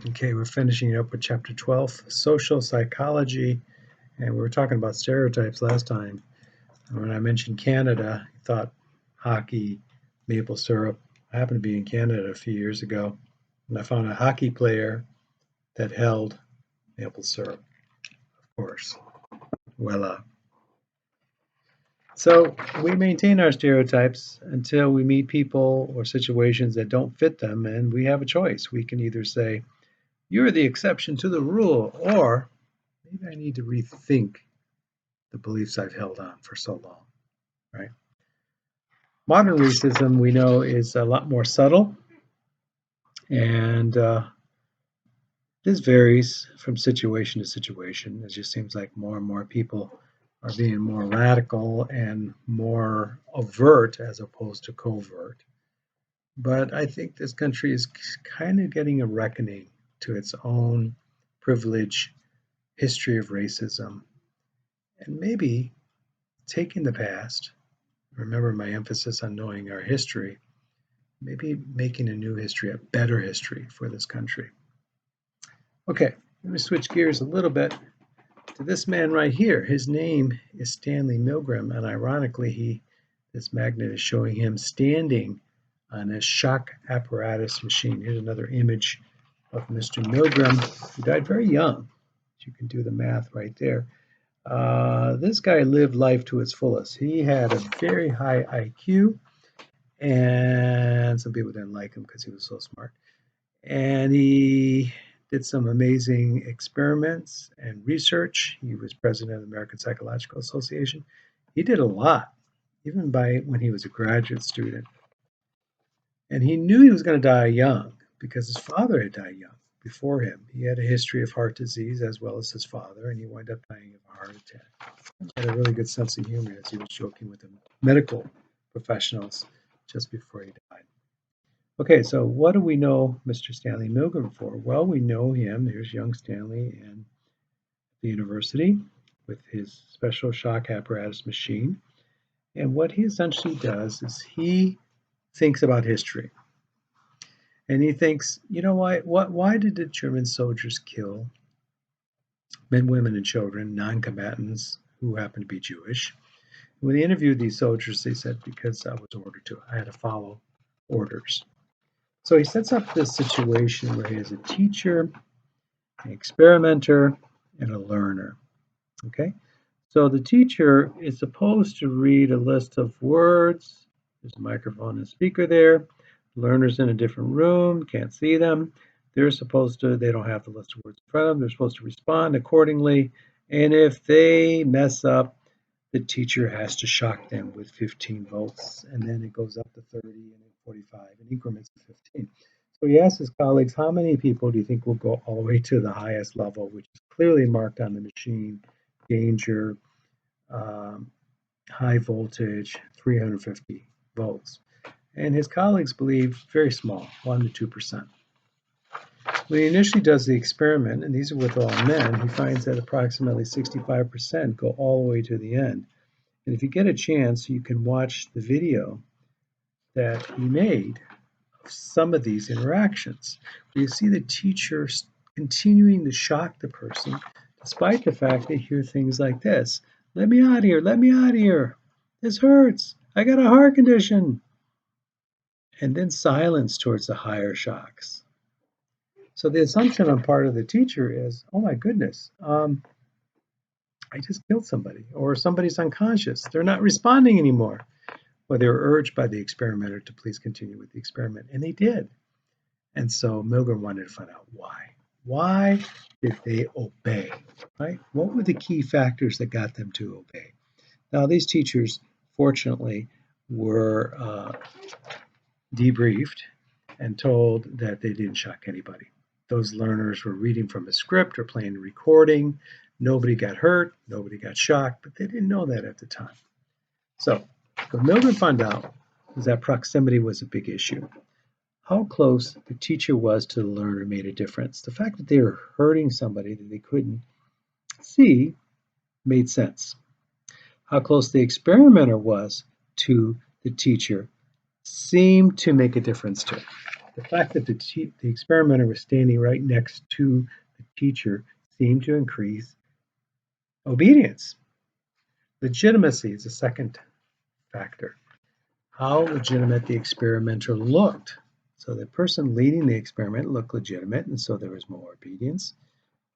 Okay, we're finishing up with chapter 12, social psychology, and we were talking about stereotypes last time. When I mentioned Canada, I thought hockey, maple syrup. I happened to be in Canada a few years ago, and I found a hockey player that held maple syrup, of course. Voila. So we maintain our stereotypes until we meet people or situations that don't fit them, and we have a choice. We can either say, "You're the exception to the rule," or maybe I need to rethink the beliefs I've held on for so long, right? Modern racism, we know, is a lot more subtle, and this varies from situation to situation. It just seems like more and more people are being more radical and more overt as opposed to covert. But I think this country is kind of getting a reckoning to its own privilege, history of racism, and maybe taking the past, remember my emphasis on knowing our history, maybe making a new history, a better history for this country. Okay, let me switch gears a little bit to this man right here. His name is Stanley Milgram, and ironically, this magnet is showing him standing on a shock apparatus machine. Here's another image of Mr. Milgram, who died very young. You can do the math right there. This guy lived life to its fullest. He had a very high IQ, and some people didn't like him because he was so smart. And he did some amazing experiments and research. He was president of the American Psychological Association. He did a lot, even by when he was a graduate student. And he knew he was going to die young because his father had died young before him. He had a history of heart disease as well as his father, and he wound up dying of a heart attack. He had a really good sense of humor as he was joking with the medical professionals just before he died. Okay, so what do we know Mr. Stanley Milgram for? Well, we know him. Here's young Stanley in the university with his special shock apparatus machine. And what he essentially does is he thinks about history. And he thinks, you know why did the German soldiers kill men, women, and children, non-combatants who happened to be Jewish? When they interviewed these soldiers, they said, because I was ordered to. I had to follow orders. So he sets up this situation where he has a teacher, an experimenter, and a learner. Okay? So the teacher is supposed to read a list of words. There's a microphone and speaker there. The learner's in a different room, can't see them. They don't have the list of words in front of them. They're supposed to respond accordingly. And if they mess up, the teacher has to shock them with 15 volts, and then it goes up to 30 and then 45 in increments of 15. So he asked his colleagues, how many people do you think will go all the way to the highest level, which is clearly marked on the machine, danger, high voltage, 350 volts. And his colleagues believe very small, 1% to 2%. When he initially does the experiment, and these are with all men, he finds that approximately 65% go all the way to the end. And if you get a chance, you can watch the video that he made of some of these interactions. Where you see the teacher continuing to shock the person, despite the fact they hear things like this. Let me out of here, let me out of here. This hurts. I got a heart condition. And then silence towards the higher shocks. So the assumption on part of the teacher is, oh my goodness, I just killed somebody, or somebody's unconscious. They're not responding anymore. Well, they were urged by the experimenter to please continue with the experiment, and they did. And so Milgram wanted to find out why. Why did they obey? Right? What were the key factors that got them to obey? Now, these teachers, fortunately, were debriefed and told that they didn't shock anybody. Those learners were reading from a script or playing a recording. Nobody got hurt, nobody got shocked, but they didn't know that at the time. So what Milgram found out was that proximity was a big issue. How close the teacher was to the learner made a difference. The fact that they were hurting somebody that they couldn't see made sense. How close the experimenter was to the teacher seemed to make a difference too. The fact that the experimenter was standing right next to the teacher seemed to increase obedience. Legitimacy is the second factor. How legitimate the experimenter looked. So the person leading the experiment looked legitimate, and so there was more obedience.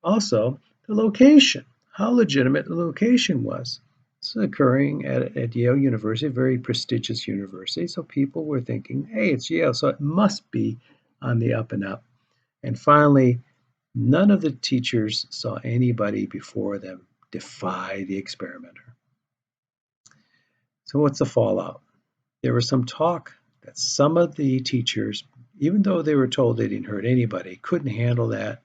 Also, the location, how legitimate the location was. This is occurring at Yale University, a very prestigious university. So people were thinking, hey, it's Yale, so it must be on the up and up. And finally, none of the teachers saw anybody before them defy the experimenter. So what's the fallout? There was some talk that some of the teachers, even though they were told they didn't hurt anybody, couldn't handle that.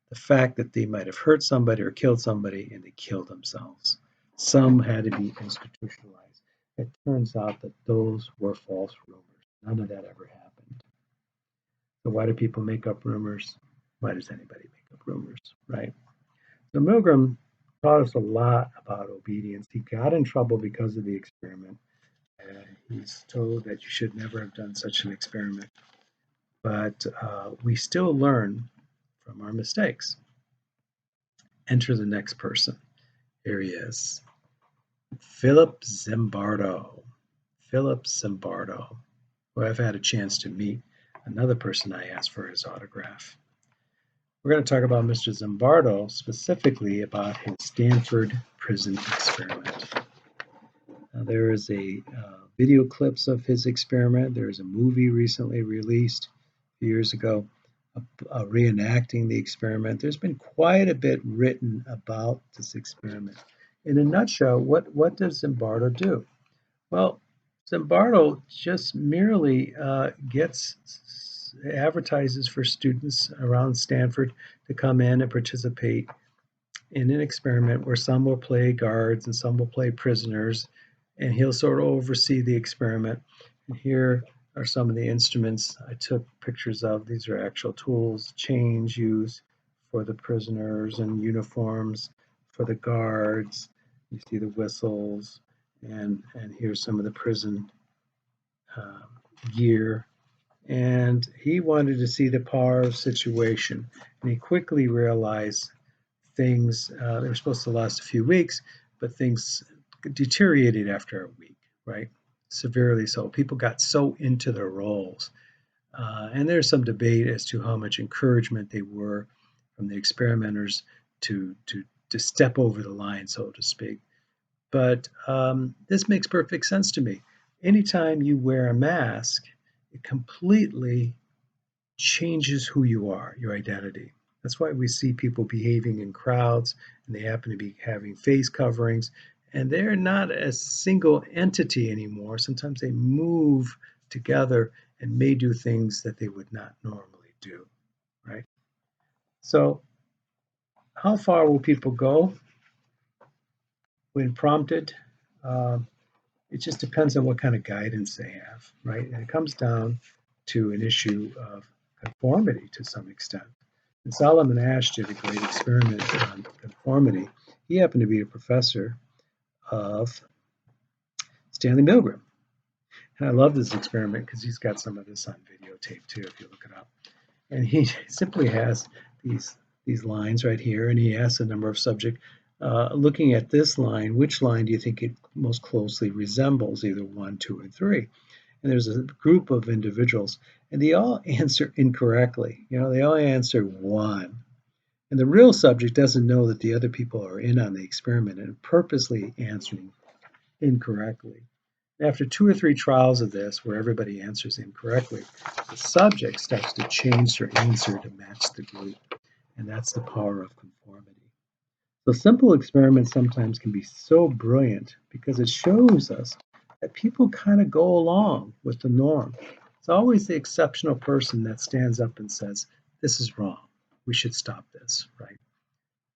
The fact that they might have hurt somebody or killed somebody and they killed themselves. Some had to be institutionalized. It turns out that those were false rumors. None of that ever happened. So why do people make up rumors? Why does anybody make up rumors, right? So Milgram taught us a lot about obedience. He got in trouble because of the experiment. He's told that you should never have done such an experiment. But we still learn from our mistakes. Enter the next person. Here he is. Philip Zimbardo. Philip Zimbardo, who I've had a chance to meet. Another person I asked for his autograph. We're going to talk about Mr. Zimbardo, specifically about his Stanford prison experiment. Now, there is a video clips of his experiment. There is a movie recently released a few years ago reenacting the experiment. There's been quite a bit written about this experiment. In a nutshell, what does Zimbardo do? Well, Zimbardo just merely advertises for students around Stanford to come in and participate in an experiment where some will play guards and some will play prisoners, and he'll sort of oversee the experiment. And here are some of the instruments I took pictures of. These are actual tools, chains used for the prisoners and uniforms for the guards. You see the whistles, and here's some of the prison gear. And he wanted to see the power of situation, and he quickly realized things, they were supposed to last a few weeks, but things deteriorated after a week, right? Severely so. People got so into their roles. And there's some debate as to how much encouragement they were from the experimenters to step over the line, so to speak. But this makes perfect sense to me. Anytime you wear a mask, it completely changes who you are, your identity. That's why we see people behaving in crowds and they happen to be having face coverings, and they're not a single entity anymore. Sometimes they move together and may do things that they would not normally do, right? So how far will people go when prompted? It just depends on what kind of guidance they have, right? And it comes down to an issue of conformity to some extent. And Solomon Asch did a great experiment on conformity. He happened to be a professor of Stanley Milgram. And I love this experiment because he's got some of this on videotape too, if you look it up. And he simply has these lines right here, and he asks a number of subjects, looking at this line, which line do you think it most closely resembles, either 1, 2, or 3? And there's a group of individuals, and they all answer incorrectly. They all answer 1. And the real subject doesn't know that the other people are in on the experiment and purposely answering incorrectly. After 2 or 3 trials of this, where everybody answers incorrectly, the subject starts to change their answer to match the group. And that's the power of conformity. So simple experiments sometimes can be so brilliant because it shows us that people kind of go along with the norm. It's always the exceptional person that stands up and says, this is wrong. We should stop this, right?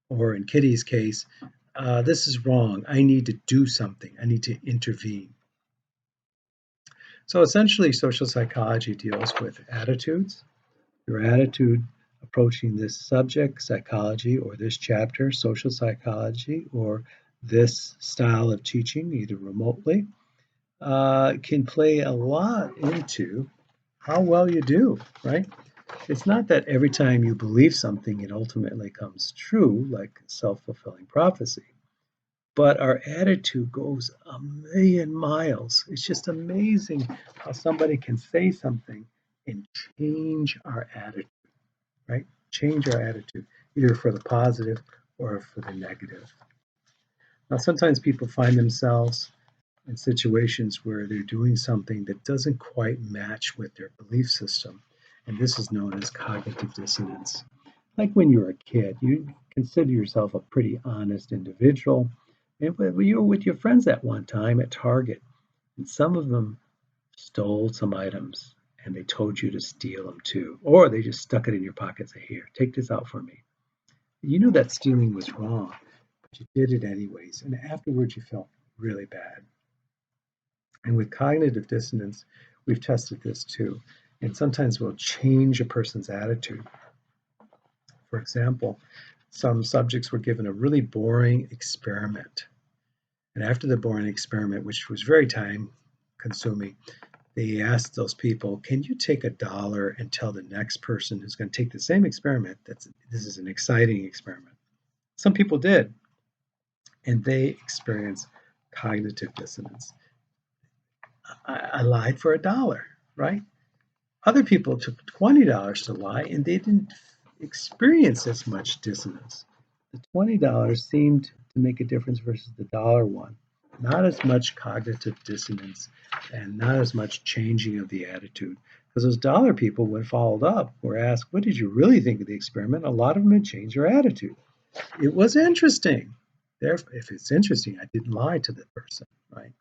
Or in Kitty's case, this is wrong. I need to do something. I need to intervene. So essentially, social psychology deals with attitudes. Your attitude approaching this subject, psychology, or this chapter, social psychology, or this style of teaching, either remotely, can play a lot into how well you do, right? It's not that every time you believe something, it ultimately comes true, like self-fulfilling prophecy. But our attitude goes a million miles. It's just amazing how somebody can say something and change our attitude, right? Change our attitude, either for the positive or for the negative. Now, sometimes people find themselves in situations where they're doing something that doesn't quite match with their belief system, and this is known as cognitive dissonance. Like when you were a kid, you consider yourself a pretty honest individual, and you were with your friends at one time at Target, and some of them stole some items and they told you to steal them too, or they just stuck it in your pocket and say, "Here, take this out for me." You knew that stealing was wrong, but you did it anyways, and afterwards you felt really bad. And with cognitive dissonance, we've tested this too. And sometimes we'll change a person's attitude. For example, some subjects were given a really boring experiment. And after the boring experiment, which was very time consuming, they asked those people, can you take $1 and tell the next person who's going to take the same experiment that this is an exciting experiment? Some people did, and they experienced cognitive dissonance. I lied for $1, right? Other people took $20 to lie and they didn't experience as much dissonance. The $20 seemed to make a difference versus the dollar one. Not as much cognitive dissonance and not as much changing of the attitude. Because those dollar people, when followed up, were asked, what did you really think of the experiment? A lot of them had changed their attitude. It was interesting. Therefore, if it's interesting, I didn't lie to the person, right?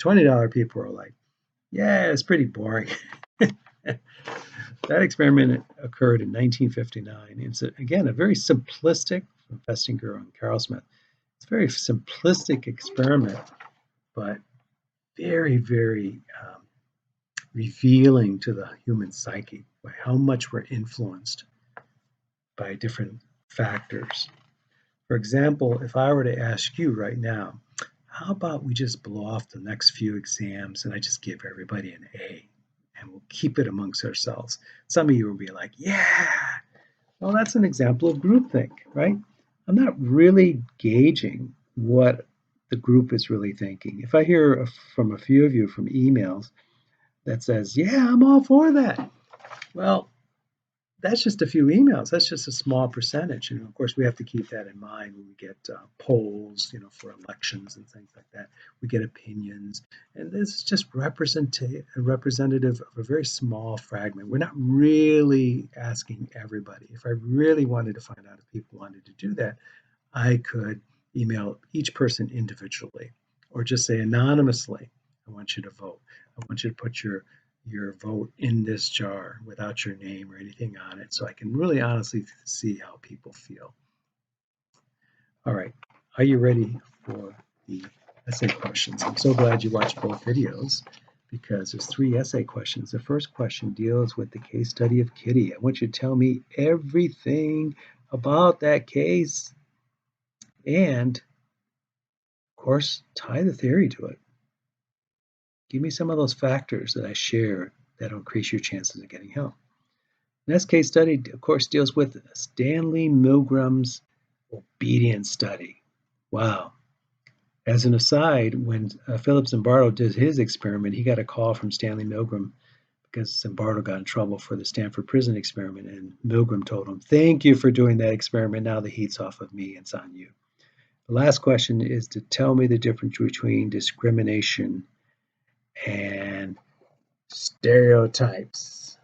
$20 people are like, yeah, it's pretty boring. That experiment occurred in 1959. It's, again, a very simplistic, from Festinger and Carol Smith, it's a very simplistic experiment, but very, very revealing to the human psyche by how much we're influenced by different factors. For example, if I were to ask you right now, how about we just blow off the next few exams and I just give everybody an A and we'll keep it amongst ourselves? Some of you will be like, yeah. Well, that's an example of groupthink, right? I'm not really gauging what the group is really thinking. If I hear from a few of you from emails that says, yeah, I'm all for that. Well, that's just a few emails. That's just a small percentage. And of course, we have to keep that in mind when we get polls, for elections and things like that. We get opinions, and this is just representative of a very small fragment. We're not really asking everybody. If I really wanted to find out if people wanted to do that, I could email each person individually, or just say anonymously, I want you to vote. I want you to put your vote in this jar without your name or anything on it, so I can really honestly see how people feel. All right, are you ready for the essay questions? I'm so glad you watched both videos because there's 3 essay questions. The first question deals with the case study of Kitty. I want you to tell me everything about that case and, of course, tie the theory to it. Give me some of those factors that I share that'll increase your chances of getting help. Next case study, of course, deals with Stanley Milgram's obedience study. Wow. As an aside, when Philip Zimbardo did his experiment, he got a call from Stanley Milgram because Zimbardo got in trouble for the Stanford prison experiment, and Milgram told him, thank you for doing that experiment. Now the heat's off of me, it's on you. The last question is to tell me the difference between discrimination and stereotypes.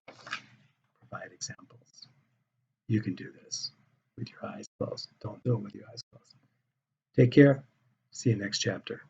Provide examples. You can do this with your eyes closed. Don't do it with your eyes closed. Take care. See you next chapter.